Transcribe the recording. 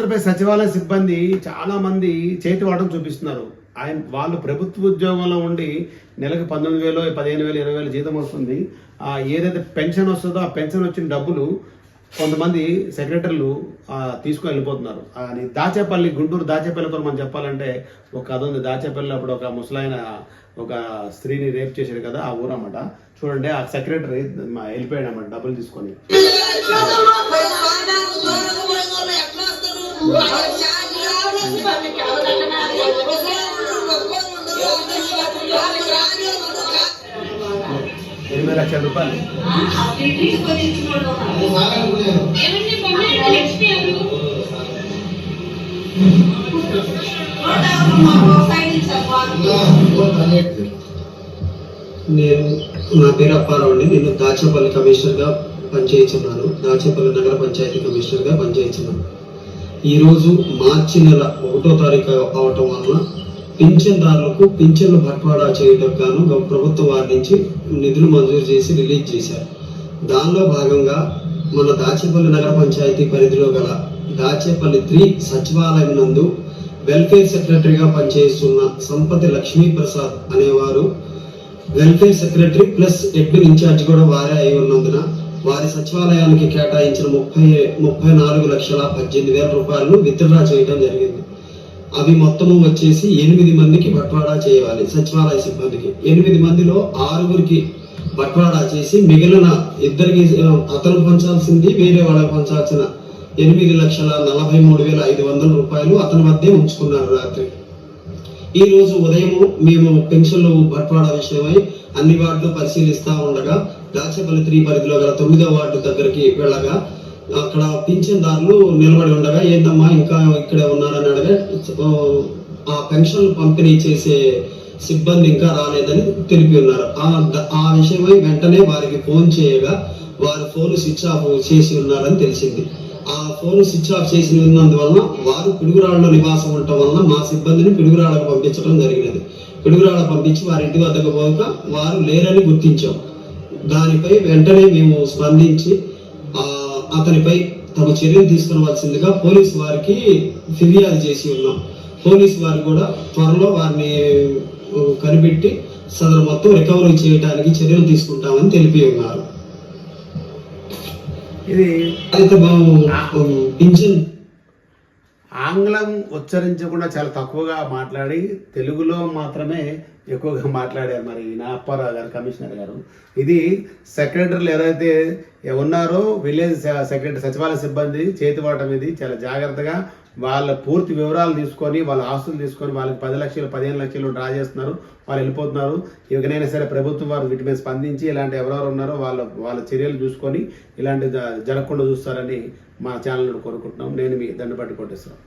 ఆంధ్రప్రదేశ్ సచివాలయ సిబ్బంది చాలా మంది చేతి వాటం చూపిస్తున్నారు. వాళ్ళు ప్రభుత్వ ఉద్యోగంలో ఉండి నెలకు 19,000, 15,000, 20,000 జీతం వస్తుంది. ఏదైతే పెన్షన్ వస్తుందో ఆ పెన్షన్ వచ్చిన డబ్బులు కొంతమంది సెక్రటరీలు తీసుకుని వెళ్ళిపోతున్నారు. దాచేపల్లి, గుంటూరు దాచేపల్లి కూడా మనం చెప్పాలంటే ఒక కథ ఉంది. దాచేపల్లి అప్పుడు ఒక ముసలాయన ఒక స్త్రీని రేప్ చేశాడు కదా, ఆ ఊరన్నమాట. చూడండి, ఆ సెక్రటరీ వెళ్ళిపోయాడు అన్నమాట డబ్బులు తీసుకొని. ₹8,00,000. నా పేరు అప్పారావు అండి. నేను దాచేపల్లి కమిషనర్గా పనిచేస్తున్నాను. దాచేపల్లి నగర పంచాయతీ కమిషనర్గా పనిచేస్తున్నాను. ఈరోజు మార్చి నెల 1వ తారీఖు అవటం వలన పింఛన్దారులకు పింఛన్లు బట్వాడా చేయడం గాను ప్రభుత్వం వారి నుంచి నిధులు మంజూరు చేసి రిలీజ్ చేశారు. దానిలో భాగంగా మన దాచేపల్లి నగర పంచాయతీ పరిధిలో గల దాచేపల్లి 3 సచివాలయం నందు వెల్ఫేర్ సెక్రటరీగా పనిచేస్తున్న సంపతి లక్ష్మీప్రసాద్ అనేవారు welfare secretary plus admin incharge కూడా వారే అయి ఉన్నందున వారి సచివాలయానికి కేటాయించిన 34,18,000 రూపాయలను విత్డ్రా చేయడం జరిగింది. అవి మొత్తము వచ్చేసి 8 మందికి బట్వాడా చేయాలి. సచివాలయ సిబ్బందికి 8 మందిలో 6గురికి బట్వాడా చేసి మిగిలిన 2కి అతను పంచాల్సింది వేరే వాళ్ళకి పంచాల్సిన 8,43,500 రూపాయలు అతని వద్దే ఉంచుకున్నారు. రాత్రి ఈ రోజు ఉదయం మేము పెన్షన్లు బట్వాడా విషయమై అన్ని వార్డులు పరిశీలిస్తా ఉండగా దాచేపల్లి 3 పరిధిలో గల 9వ వార్డు దగ్గరికి వెళ్ళగా అక్కడ పింఛన్దారులు నిలబడి ఉండగా ఏందమ్మా ఇంకా ఇక్కడే ఉన్నారని అడగా ఆ పెన్షన్ పంపిణీ చేసే సిబ్బంది ఇంకా రాలేదని తెలిపి ఉన్నారు. ఆ విషయమై వెంటనే వారికి ఫోన్ చేయగా వారి ఫోన్ స్విచ్ ఆఫ్ చేసి ఉన్నారని తెలిసింది. ఆ ఫోన్ స్విచ్ ఆఫ్ చేసి ఉన్నందువలన వారు పిడుగురాళ్ళలో నివాసం ఉండటం వలన మా సిబ్బందిని పిడుగురాళ్ళకు పంపించడం జరిగినది. పిడుగురాళ్ళ పంపించి వారి ఇంటి వద్దకు పోక వారు లేరని గుర్తించాం. దానిపై వెంటనే మేము స్పందించి అతనిపై తమ చర్యలు తీసుకోవాల్సిందిగా పోలీసు వారికి ఫిర్యాదు చేసి ఉన్నాం. పోలీసు వారు కూడా త్వరలో వారిని కనిపెట్టి సదరు మొత్తం రికవరీ చేయడానికి చర్యలు తీసుకుంటామని తెలిపి ఉన్నారు. ఇది పింఛన్ ఆంగ్లం ఉచ్చరించకుండా చాలా తక్కువగా మాట్లాడి తెలుగులో మాత్రమే ఎక్కువగా మాట్లాడారు మరి నా అప్పారావు గారు, కమిషనర్ గారు. ఇది సెక్రటరీలు ఏదైతే ఉన్నారో విలేజ్ సెక్రటరీ సచివాలయ సిబ్బంది చేతివాటం. ఇది చాలా జాగ్రత్తగా వాళ్ళ పూర్తి వివరాలు తీసుకొని వాళ్ళ ఆస్తులు తీసుకొని వాళ్ళకి 10 లక్షలు 15 లక్షలు డ్రా చేస్తున్నారు, వాళ్ళు వెళ్ళిపోతున్నారు. ఇకనైనా సరే ప్రభుత్వం వారు వీటి మీద స్పందించి ఇలాంటి ఎవరెవరు ఉన్నారో వాళ్ళ చర్యలు చూసుకొని ఇలాంటి జరగకుండా చూస్తారని మా ఛానల్ కోరుకుంటున్నాం. నేను మీ దండపట్టి కొట్టేస్తున్నాను.